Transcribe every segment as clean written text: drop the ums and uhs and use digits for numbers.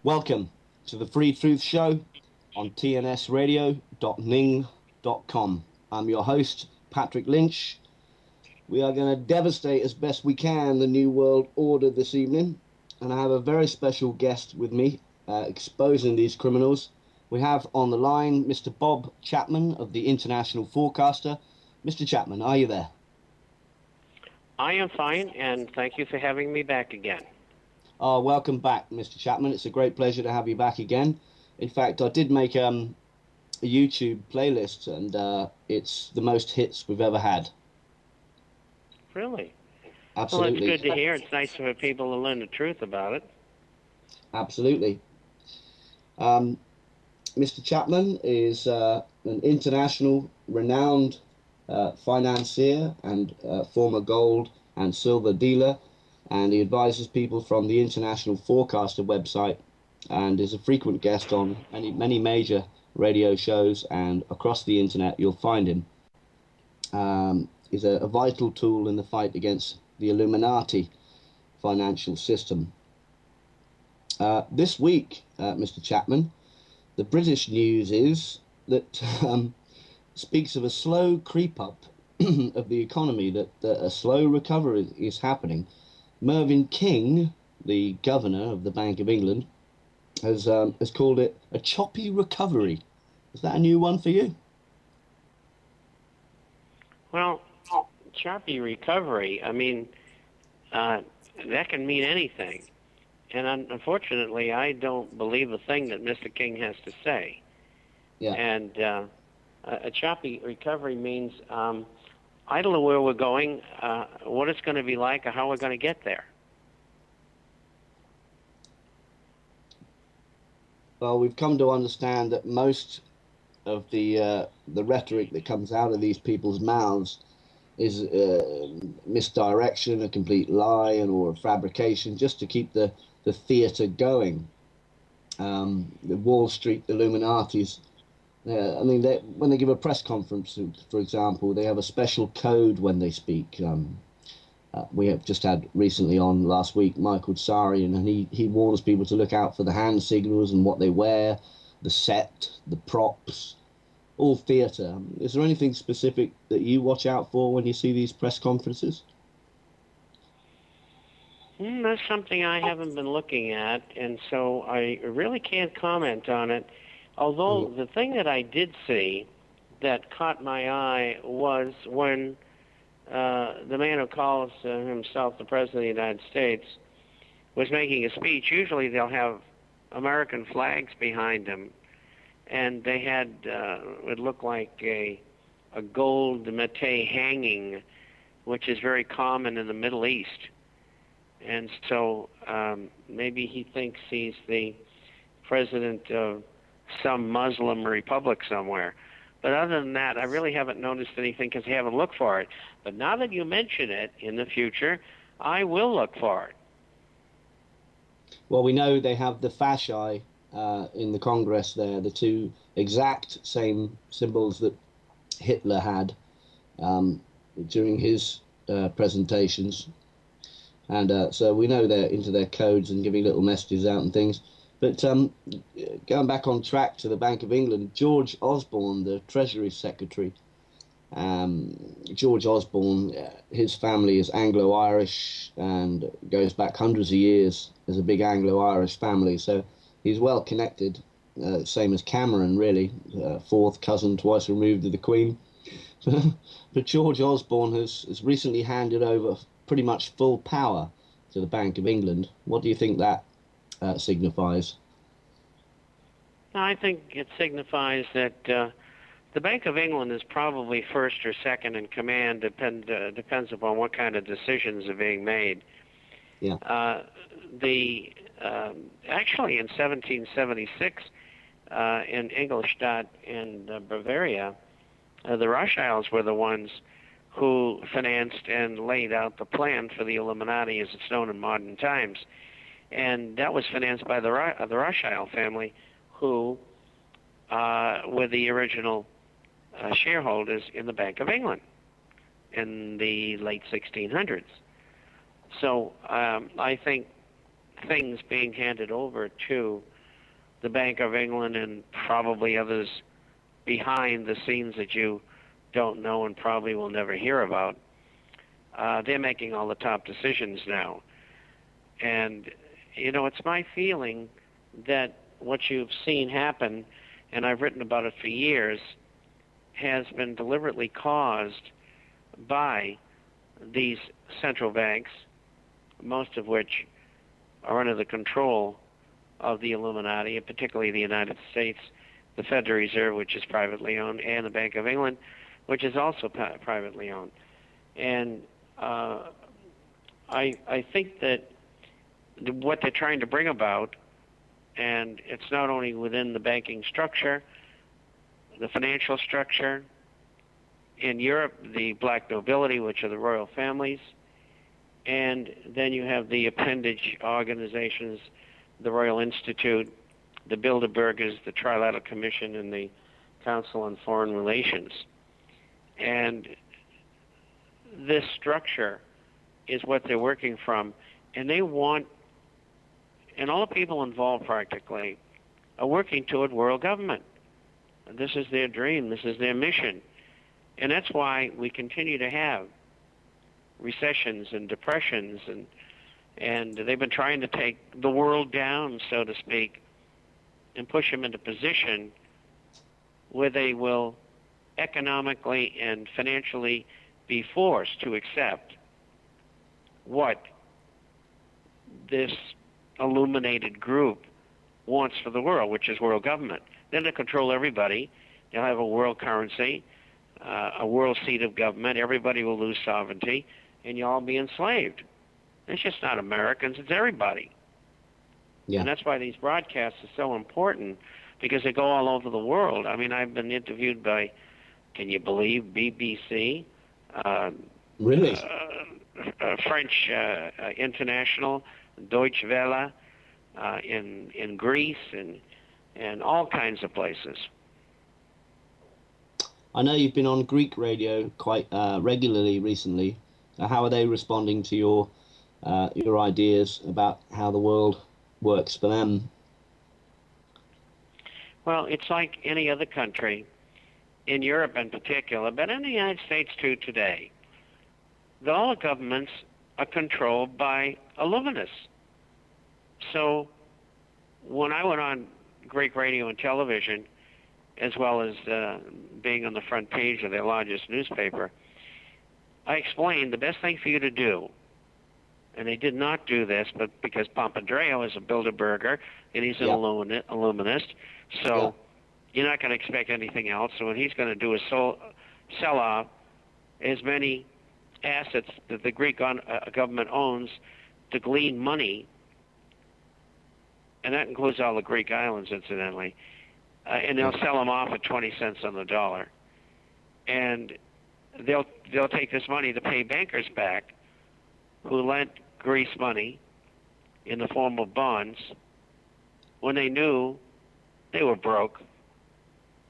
Welcome to the Free Truth Show on tnsradio.ning.com. I'm your host, Patrick Lynch. We are going to devastate as best we can the New World Order this evening, and I have a very special guest with me exposing these criminals. We have on the line Mr. Bob Chapman of the International Forecaster. Mr. Chapman, are you there? I am fine, and thank you for having me back again. Welcome back, Mr. Chapman. It's a great pleasure to have you back again. In fact, I did make a YouTube playlist, and it's the most hits we've ever had. Really? Absolutely. Well, that's good to hear. It's nice for people to learn the truth about it. Absolutely. Mr. Chapman is an international renowned financier and former gold and silver dealer, and he advises people from the International Forecaster website and is a frequent guest on many major radio shows, and across the internet you'll find him. He's a vital tool in the fight against the Illuminati financial system. This week, Mr. Chapman, the British news is that speaks of a slow creep up of the economy, that a slow recovery is happening. Mervyn King, the governor of the Bank of England, has called it a choppy recovery. Is that a new one for you? Well, choppy recovery, I mean, that can mean anything. And unfortunately, I don't believe a thing that Mr. King has to say. Yeah. And a choppy recovery means I don't know where we're going, what it's going to be like, or how we're going to get there. Well, we've come to understand that most of the rhetoric that comes out of these people's mouths is misdirection, a complete lie, or a fabrication, just to keep the theatre going. The Wall Street Illuminatis, I mean, when they give a press conference, for example, they have a special code when they speak. We have just had recently on last week Michael Tsarian, and he warns people to look out for the hand signals and what they wear, the set, the props, all theatre. Is there anything specific that you watch out for when you see these press conferences? That's something I haven't been looking at, and so I really can't comment on it. Although the thing that I did see that caught my eye was when the man who calls himself the President of the United States was making a speech. Usually they'll have American flags behind him, and they had it looked like a gold matte hanging, which is very common in the Middle East. And so maybe he thinks he's the president of some Muslim republic somewhere. But other than that, I really haven't noticed anything because I haven't looked for it. But now that you mention it, in the future, I will look for it. Well, we know they have the fasci in the Congress there, the two exact same symbols that Hitler had during his presentations. And so we know they're into their codes and giving little messages out and things. But going back on track to the Bank of England, George Osborne, the Treasury Secretary, George Osborne, his family is Anglo-Irish and goes back hundreds of years as a big Anglo-Irish family. So he's well connected, same as Cameron, really, fourth cousin twice removed of the Queen. But George Osborne has recently handed over pretty much full power to the Bank of England. What do you think that signifies? I think it signifies that the Bank of England is probably first or second in command. Depends upon what kind of decisions are being made. Yeah. Actually in 1776 in Ingolstadt in Bavaria, the Rothschilds were the ones who financed and laid out the plan for the Illuminati as it's known in modern times. And that was financed by the Rothschild family, who were the original shareholders in the Bank of England in the late 1600s. So I think things being handed over to the Bank of England and probably others behind the scenes that you don't know and probably will never hear about. They're making all the top decisions now. And, you know, it's my feeling that what you've seen happen, and I've written about it for years, has been deliberately caused by these central banks, most of which are under the control of the Illuminati, and particularly the United States, the Federal Reserve, which is privately owned, and the Bank of England, which is also privately owned. And I think that what they're trying to bring about, and it's not only within the banking structure, the financial structure, in Europe, the black nobility, which are the royal families, and then you have the appendage organizations, the Royal Institute, the Bilderbergers, the Trilateral Commission, and the Council on Foreign Relations. And this structure is what they're working from, and they want, and all the people involved practically are working toward world government. This is their dream, this is their mission. And that's why we continue to have recessions and depressions, and they've been trying to take the world down, so to speak, and push them into position where they will economically and financially be forced to accept what this illuminated group wants for the world, which is world government. Then they'll control everybody. They'll have a world currency, a world seat of government. Everybody will lose sovereignty, and you'll all be enslaved. It's just not Americans, it's everybody. Yeah. And that's why these broadcasts are so important, because they go all over the world. I mean, I've been interviewed by, can you believe, BBC? Really? French International, Deutsche Welle, in Greece, and all kinds of places. I know you've been on Greek radio quite regularly recently. How are they responding to your ideas about how the world works for them? Well, it's like any other country, in Europe in particular, but in the United States too today. All the governments are controlled by illuminists. So when I went on Greek radio and television, as well as being on the front page of their largest newspaper, I explained the best thing for you to do, and they did not do this, but because Papandreou is a Bilderberger, and he's an illuminist, so you're not going to expect anything else. So what he's going to do is sell off as many assets that the Greek government owns to glean money, and that includes all the Greek islands, incidentally, and they'll sell them off at 20 cents on the dollar. And they'll take this money to pay bankers back who lent Greece money in the form of bonds when they knew they were broke,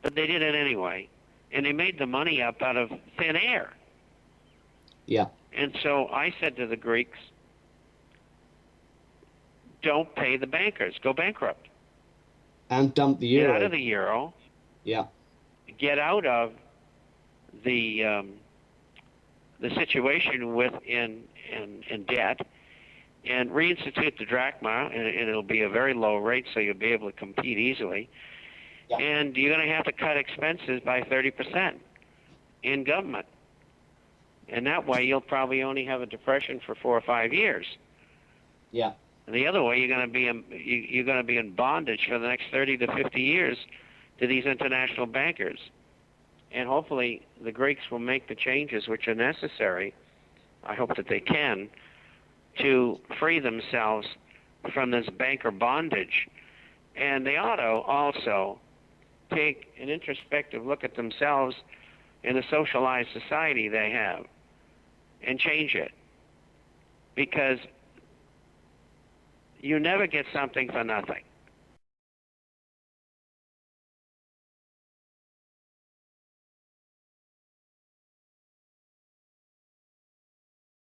but they did it anyway, and they made the money up out of thin air. Yeah. And so I said to the Greeks, don't pay the bankers, go bankrupt. And dump the euro. Get out of the euro. Yeah. Get out of the situation in debt, and reinstitute the drachma, and it'll be a very low rate, so you'll be able to compete easily. Yeah. And you're going to have to cut expenses by 30% in government. And that way you'll probably only have a depression for 4 or 5 years. Yeah. And the other way, you're going to be in bondage for the next 30 to 50 years to these international bankers. And hopefully the Greeks will make the changes which are necessary, I hope that they can, to free themselves from this banker bondage. And they ought to also take an introspective look at themselves in the socialized society they have and change it. Because you never get something for nothing.